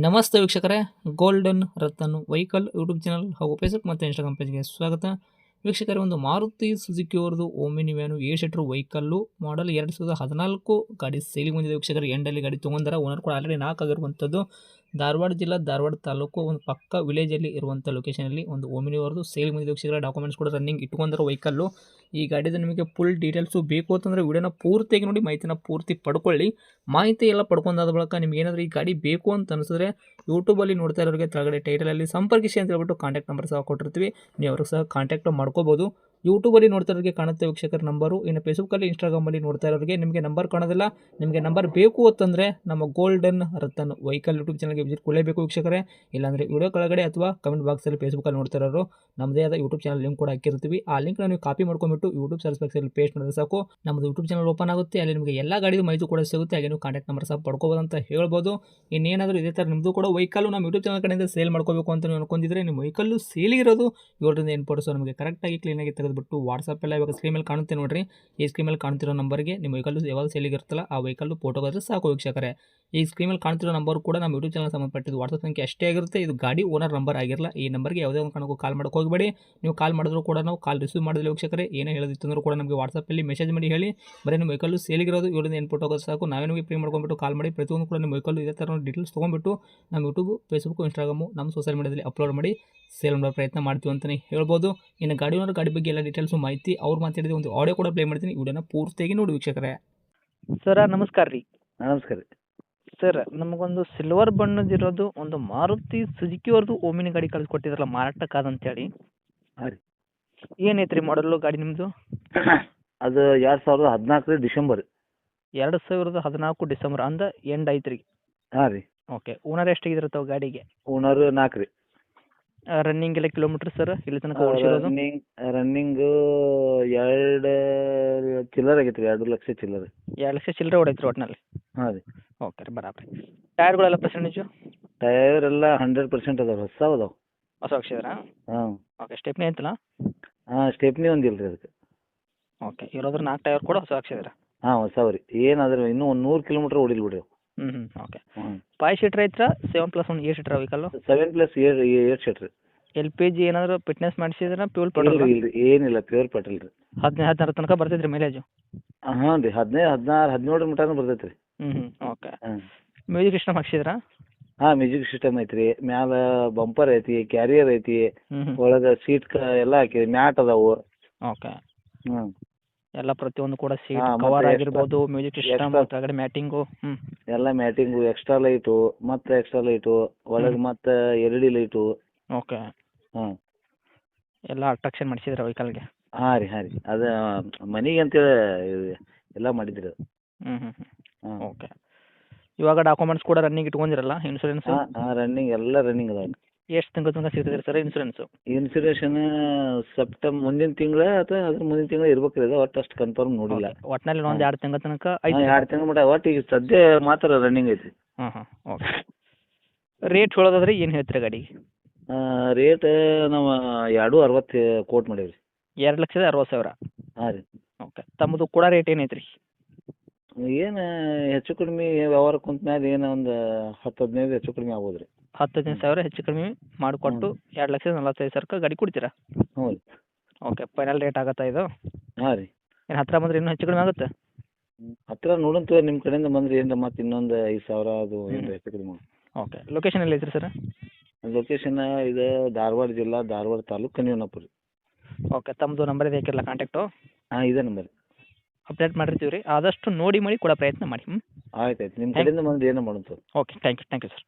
ನಮಸ್ತೆ ವೀಕ್ಷಕರೇ, golden Ratan vehicle YouTube channel ಹಾಗೂ ಫೇಸ್ಬುಕ್ ಮತ್ತು ಇನ್ಸ್ಟಾಗ್ರಾಮ್ ಪೇಜ್ಗೆ ಸ್ವಾಗತ. ವೀಕ್ಷಕರೇ, ಒಂದು ಮಾರುತಿ ಸುಜುಕಿ ಅವ್ರದ್ದು ಓಮಿನಿ ವ್ಯಾನು 7 ಸೀಟರ್ ವೆಹಿಕಲ್ಲು ಮಾಡಲ್ 2014 ಗಾಡಿ ಸೇಲಿಂಗ್ ಬಂದಿದೆ. ವೀಕ್ಷಕರು ಎಂಡಲ್ಲಿ ಗಾಡಿ ತೊಗೊಂಡಾರ. ಓನರ್ ಕೂಡ ಆಲ್ರೆಡಿ 4 ಆಗಿರುವಂಥದ್ದು. ಧಾರವಾಡ ಜಿಲ್ಲಾ, ಧಾರವಾಡ ತಾಲೂಕು, ಒಂದು ಪಕ್ಕ ವಿಲೇಜಲ್ಲಿ ಇರುವಂಥ ಲೊಕೇಶನಲ್ಲಿ ಒಂದು ಓಮಿನಿ ಅವ್ರದ್ದು ಸೇಲಿಂಗ್ ಬಂದಿದೆ. ವೀಕ್ಷಕರ, ಡಾಕ್ಯುಮೆಂಟ್ಸ್ ಕೂಡ ರನ್ನಿಂಗ್ ಇಟ್ಕೊಂಡಿರೋ ವೆಹಿಕಲ್ಲು. ಈ ಗಾಡಿದು ನಿಮಗೆ ಫುಲ್ ಡೀಟೇಲ್ಸು ಬೇಕು ಅಂತಂದರೆ ವಿಡಿಯೋನ ಪೂರ್ತಿಯಾಗಿ ನೋಡಿ, ಮಾಹಿತಿನ ಪೂರ್ತಿ ಪಡ್ಕೊಳ್ಳಿ. ಮಾಹಿತಿ ಎಲ್ಲ ಪಡ್ಕೊಂಡಾದ ಬಳಿಕ ನಿಮ್ಗೆ ಏನಾದರೂ ಈ ಗಾಡಿ ಬೇಕು ಅಂತ ಅನಿಸಿದ್ರೆ ಯೂಟ್ಯೂಬಲ್ಲಿ ನೋಡ್ತಾ ಇರೋರಿಗೆ ಕೆಳಗಡೆ ಟೈಟಲಲ್ಲಿ ಸಂಪರ್ಕಿಸಿ ಅಂತ ಹೇಳ್ಬಿಟ್ಟು ಕಾಂಟ್ಯಾಕ್ಟ್ ನಂಬರ್ ಸಹ ಕೊಟ್ಟಿರ್ತೀವಿ. ನೀವು ಅವ್ರಿಗೆ ಸಹ ಕಾಂಟ್ಯಾಕ್ಟ್ ಮಾಡ್ಕೋಬೋದು. ಯೂಟ್ಯೂಬಲ್ಲಿ ನೋಡ್ತಾ ಇರೋರಿಗೆ ಕಾಣುತ್ತೆ ವೀಕ್ಷಕರ ನಂಬರು. ಇನ್ನು ಫೇಸ್ಬುಕ್ಕಲ್ಲಿ, ಇನ್ಸ್ಟಾಗ್ರಾಮಲ್ಲಿ ನೋಡ್ತಾ ಇರೋರಿಗೆ ನಿಮಗೆ ನಂಬರ್ ಕಾಣೋದಿಲ್ಲ. ನಿಮಗೆ ನಂಬರ್ ಬೇಕು ಅಂತಂದರೆ ನಮ್ಮ ಗೋಲ್ಡನ್ ರತನ್ ವೆಹಿಕಲ್ ಯೂಟ್ಯೂಬ್ ಚಾನಲ್ಗೆ ವಿಸಿಟ್ ಕೊಡಲೇಬೇಕು ವೀಕ್ಷಕರೇ. ಇಲ್ಲಾಂದರೆ ವಿಡಿಯೋ ಕೆಳಗಡೆ ಅಥವಾ ಕಮೆಂಟ್ ಬಾಕ್ಸಲ್ಲಿ ಫೇಸ್ಬುಕ್ಕಲ್ಲಿ ನೋಡ್ತಾ ಇರೋರು ನಮ್ಮದೇ ಆದ ಯೂಟ್ಯೂಬ್ ಚಾನಲ್ ಲಿಂಕ್ ಕೂಡ ಹಾಕಿರ್ತೀವಿ. ಆ ಲಿಂಕ್ನ ನೀವು ಕಾಪಿ ಮಾಡ್ಕೊಂಬಿಟ್ಟು ಯೂಟ್ಯೂಬ್ ಸರ್ಚ್ ಬಾಕ್ಸಲ್ಲಿ ಪೇಸ್ಟ್ ಮಾಡಿದ್ರೆ ಸಾಕು, ನಮ್ಮದು ಯೂಟ್ಯೂಬ್ ಚಾನಲ್ ಓಪನ್ ಆಗುತ್ತೆ. ಅಲ್ಲಿ ನಿಮಗೆ ಎಲ್ಲ ಗಾಡಿದು ಮಾಹಿತಿ ಕೂಡ ಸಿಗುತ್ತೆ. ಹಾಗೆ ನೀವು ಕಾಂಟ್ಯಾಕ್ಟ್ ನಂಬರ್ ಸಹ ಪಡ್ಕೋಬೋದು ಅಂತ ಹೇಳ್ಬೋದು. ಇನ್ನೇನಾದರೂ ಇದೇ ಥರ ನಿಮ್ಮದು ಕೂಡ ವೆಹಿಕಲ್ಲು ನಮ್ಮ ಯೂಟ್ಯೂಬ್ ಚಾನಲ್ ಕಡೆಯಿಂದ ಸೇಲ್ ಮಾಡ್ಕೋಬೇಕು ಅಂತ ನೀವು ಅನ್ಕೊಂಡಿದ್ರೆ, ನಿಮ್ಮ ವೆಹಿಕಲ್ಲು ಸೇಲಿಗಿರೋದು 7ರಿಂದ 8 ಫೋಟೋಸ್ ನಮಗೆ ಕರೆಕ್ಟಾಗಿ ಕ್ಲೀನಾಗಿ ತೆಗೆದುಬಿಟ್ಟು ವಾಟ್ಸಪ್ಪೆಲ್ಲ ಇವಾಗ ಸ್ಕ್ರೀನ್ ಮೇಲೆ ಕಾಣುತ್ತೆ ನೋಡಿರಿ, ಈ ಸ್ಕ್ರೀನ್ ಮೇಲೆ ಕಾಣ್ತಿರೋ ನಂಬರ್ಗೆ ನಿಮ್ಮ ವೆಹಿಕಲ್ಲು ಯಾವಾಗ ಸೇಲಿಗಿರುತ್ತಲ್ಲ ಆ ವೆಹಿಕಲ್ಲು ಫೋಟೋಗಾದ್ರೆ ಸಾಕು ವೀಕ್ಷಕರೇ. ಈ ಸ್ಕ್ರೀನ್ ಮೇಲೆ ಕಾಣ್ತಿರೋ ನಂಬರ್ ಕೂಡ ನಮ್ಮ ಯೂಟ್ಯೂಬ್ ಚಾನಲ್ ಸಂಬಂಧಪಟ್ಟಿದ್ದು ವಾಟ್ಸಪ್ ಸಂಖ್ಯೆ ಅಷ್ಟೇ ಆಗಿರುತ್ತೆ. ಇದು ಗಾಡಿ ಓನರ್ ನಂಬರ್ ಆಗಿರಲ್ಲ. ಈ ನಂಬರ್ಗೆ ಯಾವುದೇ ಒಂದು ಕಾರಣಕ್ಕೂ ಕಾಲ್ ಮಾಡೋಕೆ ಹೋಗಬೇಡಿ. ನೀವು ಕಾಲ್ ಮಾಡಿದ್ರು ಕೂಡ ನಾವು ಕಾಲ್ ರಿಸೀವ್ ಮಾಡಿದ್ರೆ ವೀಕ್ಷಕರೇ, ಏನೇ ಹೇಳೋದಿತ್ತು ಅಂದರೂ ಕೂಡ ನಮಗೆ ವಾಟ್ಸಪ್ಪಲ್ಲಿ ಮೆಸೇಜ್ ಮಾಡಿ ಹೇಳಿ. ಬರೀ ನಿಮ್ಮ ವೆಹಿಕಲ್ಲು ಸೇಲಿಗಿರೋದು 7ರಿಂದ 8 ಫೋಟೋ ಆಗೋದು ಸಾಕು. ನಾವೇ ನಿಮಗೆ ಫ್ರೀ ಮಾಡ್ಕೊಂಡ್ಬಿಟ್ಟು ಕಾಲ್ ಮಾಡಿ ಪ್ರತಿಯೊಂದು ಕೂಡ ನಿಮ್ಮ ವೆಹಿಕಲ್ಲು ಇದೇ ಥರ ಡೀಟೇಲ್ಸ್ ತೊಗೊಂಡ್ಬಿಟ್ಟು ನಮ್ಮ ಯೂಟ್ಯೂಬ್, ಫೇಸ್ಬುಕ್, ಇನ್ಸ್ಟಾಗ್ರಾಮು, ನಮ್ಮ ಸೋಷಿಯಲ್ ಮೀಡಿಯಾದಲ್ಲಿ ಅಪ್ಲೋಡ್ ಮಾಡಿ ಸೇಲ್ ಮಾಡೋ ಪ್ರಯತ್ನ ಮಾಡ್ತೀವಿ ಅಂತಲೇ ಹೇಳ್ಬೋದು. ಇನ್ನು ಗಾಡಿ ಓನರ್ ಗಾಡಿ ಬಗ್ಗೆ ಎಲ್ಲ ಡೀಟೇಲ್ಸು ಮಾಹಿತಿ ಅವ್ರು ಮಾತಾಡಿದ ಒಂದು ಆಡಿಯೋ ಕೂಡ ಪ್ಲೇ ಮಾಡ್ತೀನಿ. ವಿಡಿಯೋನ ಪೂರ್ತಿಯಾಗಿ ನೋಡಿ ವೀಕ್ಷಕರೇ. ಸರ ನಮಸ್ಕಾರ ರೀ. ನಮಸ್ಕಾರ ರೀ. ಸರ್, ನಮಗೊಂದು ಸಿಲ್ವರ್ ಬಣ್ಣದಿರೋದು ಒಂದು ಮಾರುತಿ ಸುಜುಕಿ ಅವ್ರದ್ದು ಓಮಿನಿ ಗಾಡಿ ಕಳಿಸ್ಕೊಟ್ಟಿದ್ರಲ್ಲ ಮಾರಾಟಕ್ಕಾದಂತೇಳಿ. ಹಾಂ ರೀ. ಏನೈತೆ ರೀ ಮಾಡಲು ಗಾಡಿ ನಿಮ್ಮದು? ಅದು 2014 ಡಿಸೆಂಬರ್. 2014 ಡಿಸೆಂಬರ್ ಅಂದ ಎಂಡ್ ಐತ್ರಿ. ಹಾಂ ರೀ. ಓಕೆ. ಓನರ್ ಎಷ್ಟಾಗಿದ್ರೆ ತಾವು ಗಾಡಿಗೆ? ಓನರ್ 4 ರೀ. ರನ್ನಿಂಗ್ ಎಲ್ಲ ಕಿಲೋಮೀಟ್ರ್ ಸರ್ ಇಲ್ಲಿ ತನಕ ಓಡಿಸಿರೋದು? ರನ್ನಿಂಗು 2 ಚಿಲ್ಲರ್ ಆಗೈತೆ ರೀ, 2 ಲಕ್ಷ ಚಿಲ್ಲರ್. 2 ಲಕ್ಷ ಚಿಲ್ಲರೆ ಹೊಡೈತ್ರಿ ಒಟ್ಟಿನಲ್ಲಿ? ಹಾಂ ರೀ. ಓಕೆ ರೀ, ಬರಾಬರಿ. ಟೈರ್ಗಳೆಲ್ಲ ಪರ್ಸೆಂಟೇಜು? ಟೈರ್ ಎಲ್ಲ 100% ಅದಾವೆ, ಹೊಸ ಅದಾವೆ. ಹೊಸ ಹಾಕ್ಸಿದ್ರಾ? ಹಾಂ. ಓಕೆ. ಸ್ಟೆಪ್ನಿ ಐತಲ್ಲ? ಹಾಂ, ಸ್ಟೆಪ್ನಿ ಒಂದಿಲ್ಲ ರೀ ಅದಕ್ಕೆ. ಓಕೆ. ಇರೋದ್ರ 4 ಟೈರ್ ಕೂಡ ಹೊಸ ಹಾಕ್ಸಿದ್ರಾ? ಹಾಂ, ಹೊಸವು ರೀ. ಏನಾದ್ರೆ ಇನ್ನೂ ಒಂದು 100 ಕಿಲೋಮೀಟ್ರ್ ಓಡಿಲ್ಲ ಬಿಡ್ರಿ. ಓಕೆ. ಹ್ಞೂ. 5 ಸೀಟ್ರ್ ಐತ್ರಾ? 7+1 8 seater vehicle? 7+8 ಸೀಟ್ ರೀ. LPG ಏನಾದರೂ ಫಿಟ್ನೆಸ್ ಮಾಡಿಸಿದ್ರೆ ಫ್ಯೂಲ್ ಇಲ್ಲ ಪೆಟ್ರೋಲ್? ರೀ, ಏನಿಲ್ಲ, ಪ್ಯೂರ್ ಪೆಟ್ರೋಲ್ ರೀ. 15-16 ತನಕ ಬರ್ತೈತೆ ರೀ ಮೈಲೇಜು? ಹಾಂ ರೀ, 15, 16, 17 ಮಟನೂ ಬರ್ತೈತೆ ರೀ. ಓಕೆ. ಹಾಂ. ಮ್ಯೂಸಿಕ್ ಸಿಸ್ಟಮ್ ಹಾಕ್ಸಿದ್ರಾ? ಹಾಂ, ಮ್ಯೂಸಿಕ್ ಸಿಸ್ಟಮ್ ಐತ್ರಿ. ಮ್ಯಾಲ ಬಂಪರ್ ಐತಿ, ಕ್ಯಾರಿಯರ್ ಐತಿ, ಹ್ಞೂ. ಒಳಗೆ ಸೀಟ್ ಎಲ್ಲ ಹಾಕಿ ಮ್ಯಾಟ್ ಅದಾವು. ಓಕೆ. ಹ್ಞೂ. ಎಲ್ಲ ಪ್ರತಿಯೊಂದು ಕೂಡ ಸೀಟ್ ಹಾಂ, ಮತ್ತೆ ಕವರ್ extra- ಆಗಿರ್ಬೋದು, ಮ್ಯೂಸಿಕ್ ಸಿಸ್ಟಮ್, ಕೆಳಗಡೆ ಮ್ಯಾಟಿಂಗು. ಎಲ್ಲ ಮ್ಯಾಟಿಂಗು, ಎಕ್ಸ್ಟ್ರಾ ಲೈಟು, ಮತ್ತೆ ಎಕ್ಸ್ಟ್ರಾ ಲೈಟು, ಒಳಗೆ ಮತ್ತೆ LED ಲೈಟು. ಓಕೆ. ಹಾಂ. ಎಲ್ಲ ಅಟ್ರಾಕ್ಷನ್ ಮಾಡಿಸಿದ್ರೆ ವೆಹಿಕಲ್ಗೆ? ಹಾಂ ರೀ, ಹಾಂ ರೀ. ಅದು ಮನೆಗೆ ಅಂತೇಳಿ ಎಲ್ಲ ಮಾಡಿದ್ರಿ ಅದು. ಹಾಂ. ಓಕೆ. ಇವಾಗ ಡಾಕ್ಯುಮೆಂಟ್ಸ್ ಕೂಡ ರನ್ನಿಂಗ್ ಇಟ್ಕೊಂಡಿರಲ್ಲ? ಇನ್ಶೂರೆನ್ಸು? ಹಾಂ, ಹಾಂ, ರನ್ನಿಂಗ್ ಎಲ್ಲ ರನ್ನಿಂಗ್ ಅದಾವೆ. ಎಷ್ಟು ತಿಂಗಳ ತನಕ ಸಿಗ್ತದೆ ಸರ್ ಇನ್ಶೂರೆನ್ಸು? ಇನ್ಸೂರೇಷನ್ ಮುಂದಿನ ತಿಂಗಳ ಅಥವಾ ಅದ್ರ ಮುಂದಿನ ತಿಂಗಳ ಇರ್ಬೇಕು ರೀ ಅದು, ಒಟ್ಟು ಅಷ್ಟು ಕನ್ಫರ್ಮ್ ನೋಡಿಲ್ಲ. ಒಟ್ಟಿನಲ್ಲಿ ಒಂದು 2 ತಿಂಗಳ ತನಕ ಹಾಂ, ಐತೆ? 2 ತಿಂಗಳ ಮಟ್ಟ ಒಟ್ಟು ಈಗ ಸದ್ಯ ಮಾತ್ರ ರನ್ನಿಂಗ್ ಐತಿ. ಓಕೆ. ರೇಟ್ ಹೇಳೋದಾದ್ರೆ ಏನು ಹೇಳ್ತೀರಾ ಗಾಡಿಗೆ? ರೇಟ್ ನಾವು 2.60 ಕೋಟ್ ಮಾಡೀವಿ ರೀ. 2,60,000? ಹಾಂ ರೀ. ಓಕೆ. ತಮ್ಮದು ಕೂಡ ರೇಟ್ ಏನೈತೆ ರೀ? ಏನು ಹೆಚ್ಚು ಕಡಿಮೆ ವ್ಯವಹಾರ ಕುಂತ ಮ್ಯಾಲೆ ಏನು ಒಂದು 10-15 ಹೆಚ್ಚು ಕಡಿಮೆ ಆಗ್ಬೋದು ರೀ. 10-15 ಸಾವಿರ ಹೆಚ್ಚು ಕಡಿಮೆ ಮಾಡಿಕೊಟ್ಟು 2,45,000 ಗಾಡಿ ಕೊಡ್ತೀರಾ? ಹ್ಞೂ ರೀ. ಓಕೆ. ಫೈನಲ್ ರೇಟ್ ಆಗತ್ತಾ ಇದು? ಹಾಂ ರೀ. ಏನು ಹತ್ತಿರ ಬಂದರೆ ಇನ್ನೂ ಹೆಚ್ಚು ಕಡಿಮೆ ಆಗುತ್ತೆ? ಹತ್ತಿರ ನೋಡಂತ ನಿಮ್ಮ ಕಡೆಯಿಂದ ಬಂದ್ರೆ ಏನರ ಮತ್ತೆ ಇನ್ನೊಂದು 5,000 ಅದು ಏನು ಹೆಚ್ಚು ಕಡಿಮೆ ಮಾಡಿ. ಓಕೆ. ಲೊಕೇಶನ್ ಎಲ್ಲಿ ಐತ್ರಿ ಸರ್? ಲೊಕೇಶನ್ ಇದು ಧಾರವಾಡ ಜಿಲ್ಲಾ, ಧಾರವಾಡ ತಾಲೂಕು, ಕನ್ನಿವನಪುರ. ಓಕೆ. ತಮ್ಮದು ನಂಬರ್ ಇದೆ ಹಾಕಿರಲ್ಲ ಕಾಂಟ್ಯಾಕ್ಟು? ಹಾಂ, ಇದೇ ನಂಬರ್. ಅಪ್ಡೇಟ್ ಮಾಡಿರ್ತೀವಿ ರೀ, ಆದಷ್ಟು ನೋಡಿ ಕೊಡೋ ಪ್ರಯತ್ನ ಮಾಡಿ. ಆಯ್ತು ಆಯ್ತು, ನಿಮ್ಮ ಕಡೆಯಿಂದ ಬಂದ್ರೆ ಏನೋ ಮಾಡೋಣ sir. Okay. Thank you sir.